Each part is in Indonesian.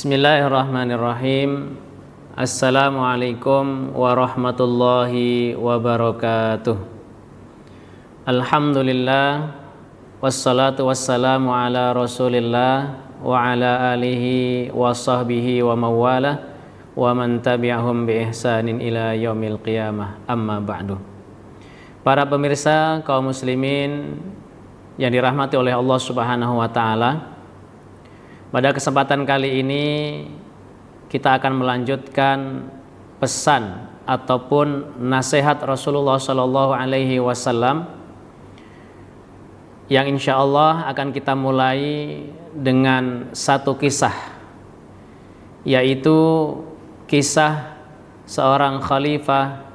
Bismillahirrahmanirrahim. Assalamualaikum warahmatullahi wabarakatuh. Alhamdulillah, wassalatu wassalamu ala rasulillah wa ala alihi wa sahbihi wa mawalah wa man tabi'ahum bi ihsanin ila yaumil qiyamah, amma ba'du. Para pemirsa kaum muslimin yang dirahmati oleh Allah Subhanahu wa ta'ala, pada kesempatan kali ini kita akan melanjutkan pesan ataupun nasihat Rasulullah Shallallahu Alaihi Wasallam yang insya Allah akan kita mulai dengan satu kisah, yaitu kisah seorang khalifah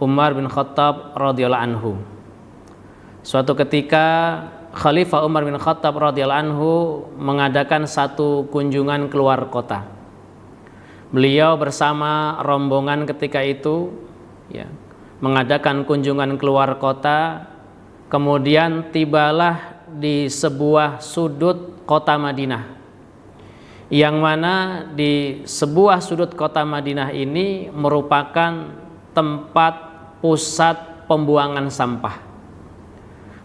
Umar bin Khattab radhiyallahu anhu. Suatu ketika Khalifah Umar bin Khattab radhiyallahu anhu mengadakan satu kunjungan keluar kota. Beliau bersama rombongan ketika itu mengadakan kunjungan keluar kota, kemudian tibalah di sebuah sudut kota Madinah, yang mana di sebuah sudut kota Madinah ini merupakan tempat pusat pembuangan sampah.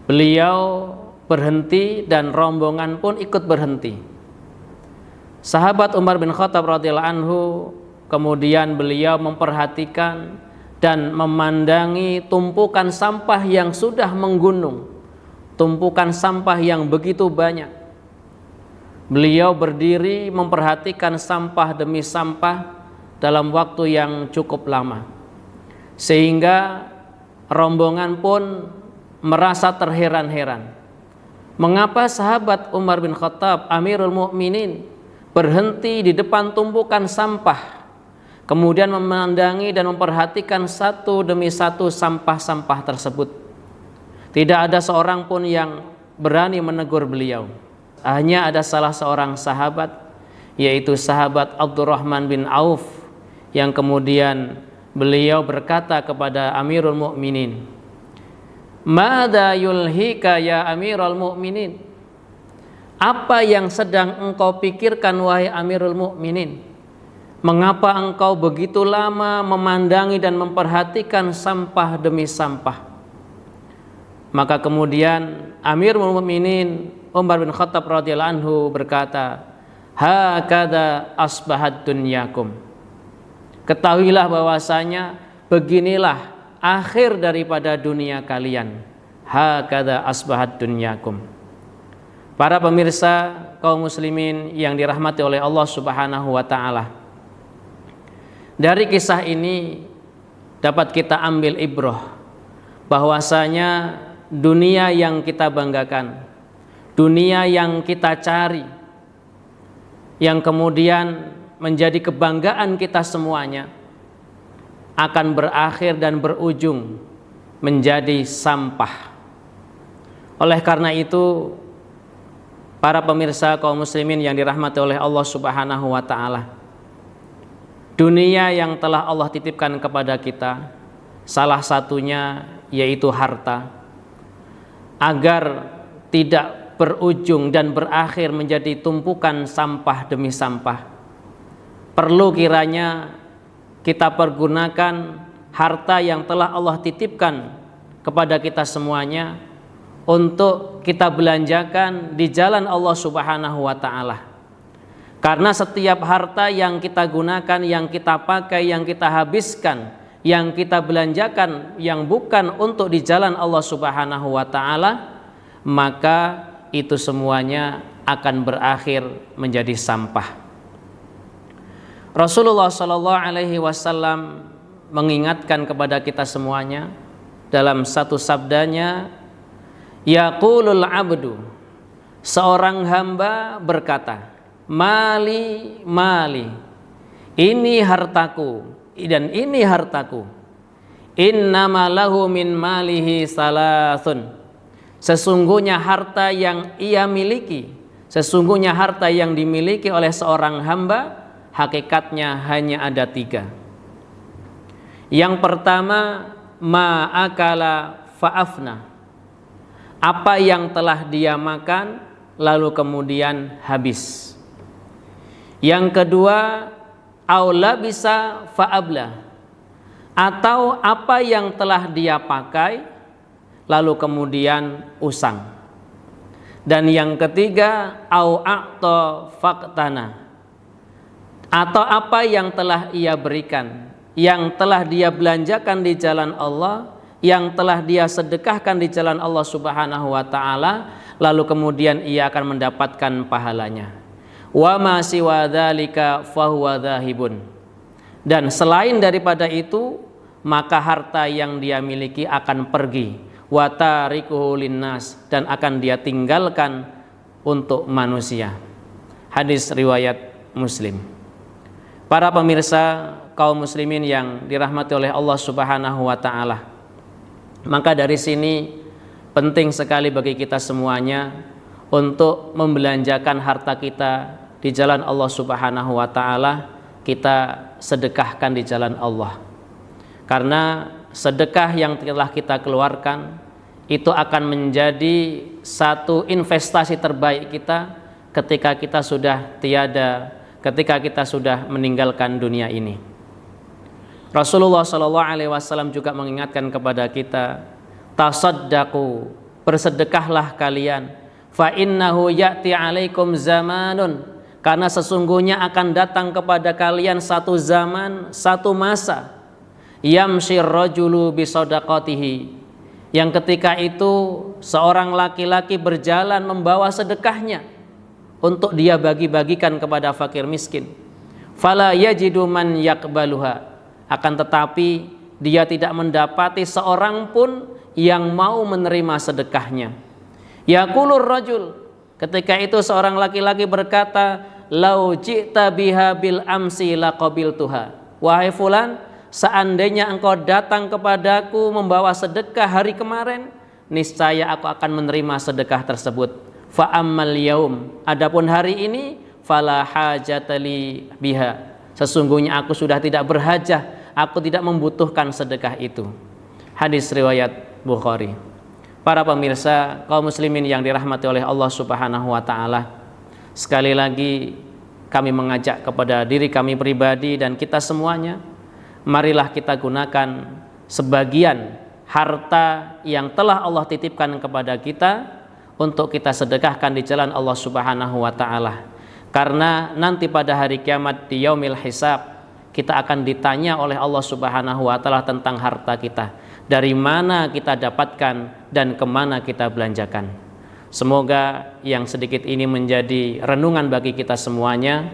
Beliau berhenti dan rombongan pun ikut berhenti. Sahabat Umar bin Khattab radhiyallahu anhu, kemudian beliau memperhatikan dan memandangi tumpukan sampah yang sudah menggunung, tumpukan sampah yang begitu banyak. Beliau berdiri memperhatikan sampah demi sampah dalam waktu yang cukup lama, sehingga rombongan pun merasa terheran-heran. Mengapa sahabat Umar bin Khattab Amirul Mukminin berhenti di depan tumpukan sampah, kemudian memandangi dan memperhatikan satu demi satu sampah-sampah tersebut? Tidak ada seorang pun yang berani menegur beliau. Hanya ada salah seorang sahabat, yaitu sahabat Abdurrahman bin Auf, yang kemudian beliau berkata kepada Amirul Mukminin, "Mada yulhika ya Amirul Mukminin?" Apa yang sedang engkau pikirkan wahai Amirul Mukminin? Mengapa engkau begitu lama memandangi dan memperhatikan sampah demi sampah? Maka kemudian Amirul Mukminin Umar bin Khattab radhiyallahu anhu berkata, "Hakada asbahat dunyakum." Ketahuilah bahwasanya beginilah akhir daripada dunia kalian. Hakada asbahat dunyakum. Para pemirsa kaum muslimin yang dirahmati oleh Allah Subhanahu wa ta'ala, dari kisah ini dapat kita ambil ibrah bahwasanya dunia yang kita banggakan, dunia yang kita cari, yang kemudian menjadi kebanggaan kita semuanya, akan berakhir dan berujung menjadi sampah. Oleh karena itu, para pemirsa kaum muslimin yang dirahmati oleh Allah Subhanahu wa ta'ala, dunia yang telah Allah titipkan kepada kita, salah satunya yaitu harta, agar tidak berujung dan berakhir menjadi tumpukan sampah demi sampah, perlu kiranya kita pergunakan harta yang telah Allah titipkan kepada kita semuanya untuk kita belanjakan di jalan Allah Subhanahu wa ta'ala. Karena setiap harta yang kita gunakan, yang kita pakai, yang kita habiskan, yang kita belanjakan yang bukan untuk di jalan Allah Subhanahu wa ta'ala, maka itu semuanya akan berakhir menjadi sampah. Rasulullah Shallallahu Alaihi Wasallam mengingatkan kepada kita semuanya dalam satu sabdanya, yaqulul abdu, seorang hamba berkata, mali mali, ini hartaku dan ini hartaku. Innama lahu min malihi salasun, sesungguhnya harta yang ia miliki, sesungguhnya harta yang dimiliki oleh seorang hamba, hakikatnya hanya ada 3. Yang pertama, ma'akala fa'afna, apa yang telah dia makan lalu kemudian habis. Yang kedua, aula bisa fa'abla, atau apa yang telah dia pakai lalu kemudian usang. Dan yang ketiga, au a'ta faqtana, atau apa yang telah ia berikan, yang telah dia belanjakan di jalan Allah, yang telah dia sedekahkan di jalan Allah Subhanahu wa taala, lalu kemudian ia akan mendapatkan pahalanya. Wa ma siwa dzalika fahuwa dzahibun. Dan selain daripada itu, maka harta yang dia miliki akan pergi, wa tarikuhu linnas, dan akan dia tinggalkan untuk manusia. Hadis riwayat Muslim. Para pemirsa kaum muslimin yang dirahmati oleh Allah Subhanahu wa taala, maka dari sini penting sekali bagi kita semuanya untuk membelanjakan harta kita di jalan Allah Subhanahu wa taala, kita sedekahkan di jalan Allah. Karena sedekah yang telah kita keluarkan itu akan menjadi satu investasi terbaik kita ketika kita sudah tiada, ketika kita sudah meninggalkan dunia ini. Rasulullah SAW juga mengingatkan kepada kita, tasaddaqu, bersedekahlah kalian, fa innahu ya'ti 'alaikum zamanun, karena sesungguhnya akan datang kepada kalian satu zaman, satu masa, yamshir rajulu bisadaqatihi, yang ketika itu seorang laki-laki berjalan membawa sedekahnya untuk dia bagi-bagikan kepada fakir miskin. Fala yajidu man yaqbaluha, akan tetapi dia tidak mendapati seorang pun yang mau menerima sedekahnya. Yaqulur rajul, ketika itu seorang laki-laki berkata, lau ji'ta biha bil amsi laqabiltuha, wahai fulan, seandainya engkau datang kepadaku membawa sedekah hari kemarin, niscaya aku akan menerima sedekah tersebut. Fa ammal yaum, adapun hari ini, fala hajatali biha, sesungguhnya aku sudah tidak berhajah, aku tidak membutuhkan sedekah itu. Hadis riwayat Bukhari. Para pemirsa kaum muslimin yang dirahmati oleh Allah Subhanahu wa taala, sekali lagi kami mengajak kepada diri kami pribadi dan kita semuanya, marilah kita gunakan sebagian harta yang telah Allah titipkan kepada kita untuk kita sedekahkan di jalan Allah Subhanahu wa taala. Karena nanti pada hari kiamat di yaumil hisab, kita akan ditanya oleh Allah Subhanahu wa taala tentang harta kita. Dari mana kita dapatkan dan kemana kita belanjakan. Semoga yang sedikit ini menjadi renungan bagi kita semuanya.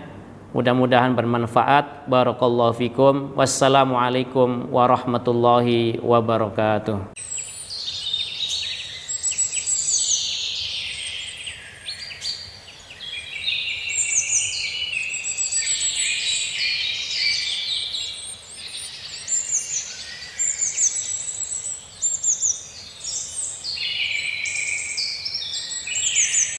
Mudah-mudahan bermanfaat. Barakallahu fikum. Wassalamualaikum warahmatullahi wabarakatuh.